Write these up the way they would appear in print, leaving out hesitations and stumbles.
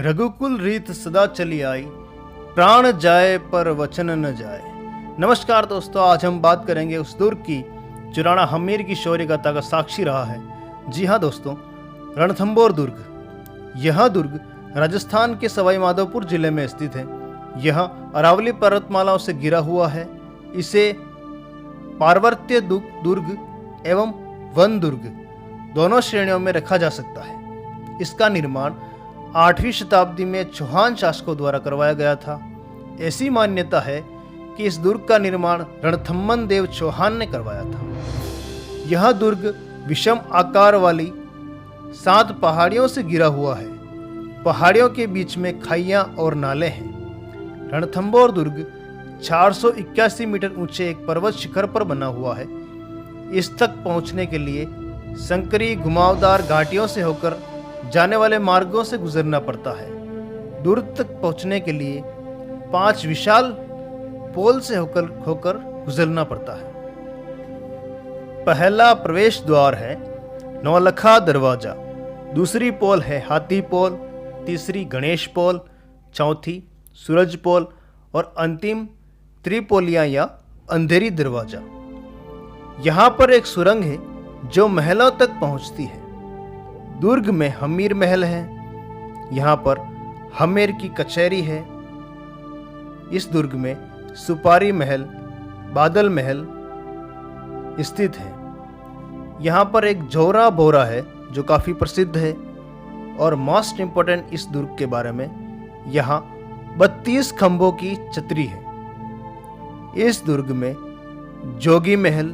रघुकुल रीत सदा चली आई, प्राण जाए पर वचन न जाए। नमस्कार दोस्तों, आज हम बात करेंगे उस दुर्ग की जो राणा हम्मीर की शौर्य गाथा का साक्षी रहा है। जी हाँ दोस्तों, रणथंभौर दुर्ग। यह दुर्ग राजस्थान के सवाई माधोपुर जिले में स्थित है। यह अरावली पर्वतमालाओं से घिरा हुआ है। इसे पार्वत्य दुर्ग एवं वन दुर्ग दोनों श्रेणियों में रखा जा सकता है। इसका निर्माण 8वीं शताब्दी में चौहान शासकों द्वारा करवाया गया था। ऐसी मान्यता है कि इस दुर्ग का निर्माण रणथंभन देव चौहान ने करवाया था। यह दुर्ग विषम आकार वाली 7 पहाड़ियों से घिरा हुआ है। पहाड़ियों के बीच में खाइयां और नाले हैं। रणथंभौर दुर्ग 481 मीटर ऊंचे एक पर्वत शिखर पर बना हुआ है। इस तक पहुंचने के लिए संकरी घुमावदार घाटियों से होकर जाने वाले मार्गों से गुजरना पड़ता है। दुर्ग तक पहुंचने के लिए 5 विशाल पोल से होकर गुजरना पड़ता है। पहला प्रवेश द्वार है नौलखा दरवाजा, दूसरी पोल है हाथी पोल, तीसरी गणेश पोल, चौथी सूरज पोल और अंतिम त्रिपोलिया या अंधेरी दरवाजा। यहाँ पर एक सुरंग है जो महलों तक पहुँचती है। दुर्ग में हम्मीर महल है। यहाँ पर हम्मीर की कचहरी है। इस दुर्ग में सुपारी महल, बादल महल स्थित है। यहाँ पर एक जोरा बोरा है जो काफ़ी प्रसिद्ध है। और मोस्ट इम्पोर्टेंट इस दुर्ग के बारे में, यहाँ 32 खंभों की छतरी है। इस दुर्ग में जोगी महल,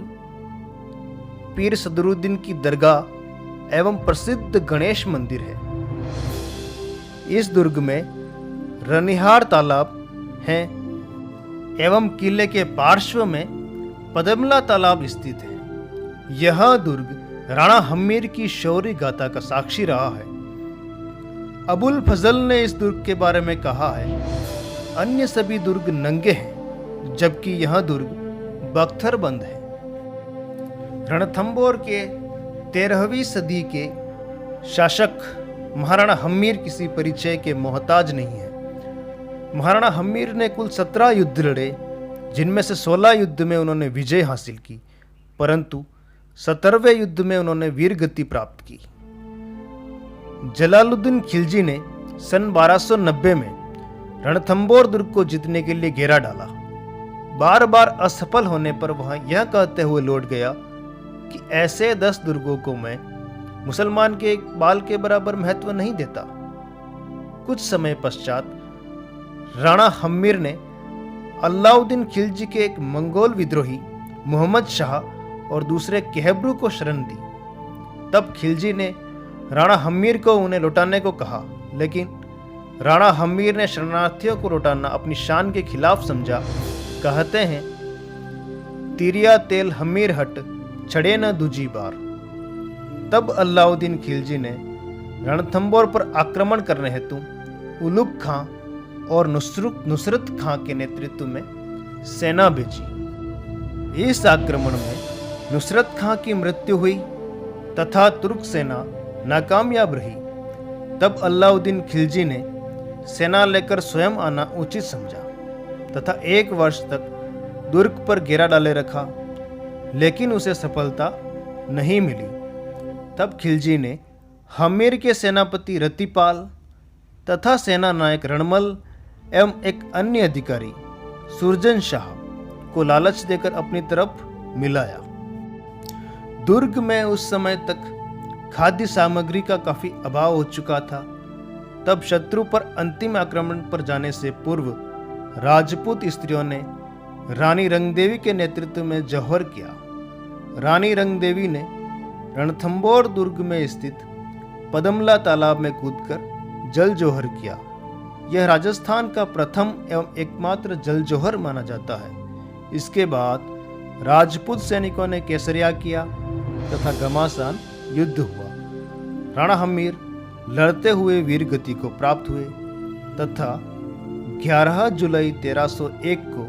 पीर सदरुद्दीन की दरगाह एवं प्रसिद्ध गणेश मंदिर है। इस दुर्ग में रनिहार तालाब हैं एवं किले के पार्श्व में पदमला तालाब स्थित है। यह दुर्ग राणा हम्मीर की शौर्य गाथा का साक्षी रहा है। अबुल फजल ने इस दुर्ग के बारे में कहा है, अन्य सभी दुर्ग नंगे हैं जबकि यह दुर्ग बख्तरबंद है। रणथंभौर के 13वीं सदी के शासक महाराणा हम्मीर किसी परिचय के मोहताज नहीं है। महाराणा हम्मीर ने कुल 17 युद्ध लड़े, जिनमें से 16 युद्ध में उन्होंने विजय हासिल की, परंतु 17वें युद्ध में उन्होंने वीरगति प्राप्त की। जलालुद्दीन खिलजी ने सन 1290 में रणथंभौर दुर्ग को जीतने के लिए घेरा डाला। बार बार असफल होने पर वह यह कहते हुए लौट गया कि ऐसे 10 दुर्गों को मैं मुसलमान के एक बाल के बराबर महत्व नहीं देता। कुछ समय पश्चात राणा हम्मीर ने अलाउद्दीन खिलजी के एक मंगोल विद्रोही मोहम्मद शाह और दूसरे केहबरू को शरण दी। तब खिलजी ने राणा हम्मीर को उन्हें लौटाने को कहा, लेकिन राणा हम्मीर ने शरणार्थियों को लौटाना अपनी शान के खिलाफ समझा। कहते हैं, तिरिया तेल हम्मीर हट छड़े न दूजी बार। तब अलाउद्दीन खिलजी ने रणथंभौर पर आक्रमण करने हेतु उलुग खां और नुसरत खां के नेतृत्व में सेना भेजी। इस आक्रमण में नुसरत खां की मृत्यु हुई तथा तुर्क सेना नाकामयाब रही। तब अलाउद्दीन खिलजी ने सेना लेकर स्वयं आना उचित समझा तथा 1 वर्ष तक दुर्ग पर घेरा डाले रखा, लेकिन उसे सफलता नहीं मिली। तब खिलजी ने हम्मीर के सेनापति रतिपाल तथा सेना नायक रणमल एवं एक अन्य अधिकारी सुरजन शाह को लालच देकर अपनी तरफ मिलाया। दुर्ग में उस समय तक खाद्य सामग्री का काफी अभाव हो चुका था। तब शत्रु पर अंतिम आक्रमण पर जाने से पूर्व राजपूत स्त्रियों ने रानी रंगदेवी के नेतृत्व में जौहर किया। रानी रंगदेवी ने रणथंभौर दुर्ग में स्थित पदमला तालाब में कूदकर जल जौहर किया। यह राजस्थान का प्रथम एवं एकमात्र जल जौहर माना जाता है। इसके बाद राजपूत सैनिकों ने केसरिया किया तथा घमासान युद्ध हुआ। राणा हम्मीर लड़ते हुए वीरगति को प्राप्त हुए तथा 11 जुलाई 1301 को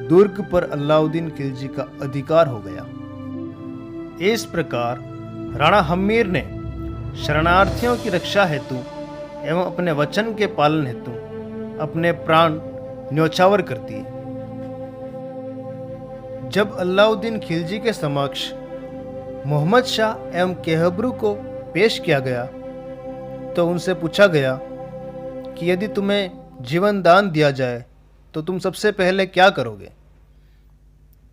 दुर्ग पर अलाउद्दीन खिलजी का अधिकार हो गया। इस प्रकार राणा हम्मीर ने शरणार्थियों की रक्षा हेतु एवं अपने वचन के पालन हेतु अपने प्राण न्यौछावर करती है। जब अलाउद्दीन खिलजी के समक्ष मोहम्मद शाह एवं केहबरू को पेश किया गया तो उनसे पूछा गया कि यदि तुम्हें जीवन दान दिया जाए तो तुम सबसे पहले क्या करोगे?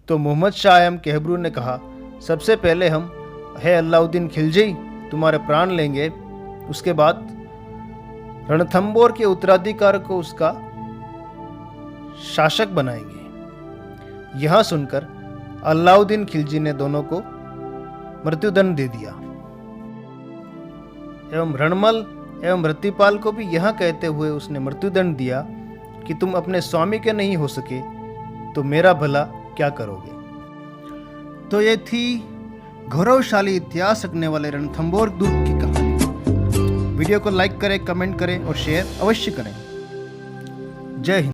तो मोहम्मद शाह एवं केहबरू ने कहा, सबसे पहले हम है अलाउद्दीन खिलजी तुम्हारे प्राण लेंगे, उसके बाद रणथंबोर के उत्तराधिकार को उसका शासक बनाएंगे। यह सुनकर अलाउद्दीन खिलजी ने दोनों को मृत्युदंड दे दिया एवं रणमल एवं रतिपाल को भी यह कहते हुए उसने मृत्युदंड दिया कि तुम अपने स्वामी के नहीं हो सके तो मेरा भला क्या करोगे। तो ये थी गौरवशाली इतिहास रखने वाले रणथंबोर दुर्ग की कहानी। वीडियो को लाइक करें, कमेंट करें और शेयर अवश्य करें। जय हिंद।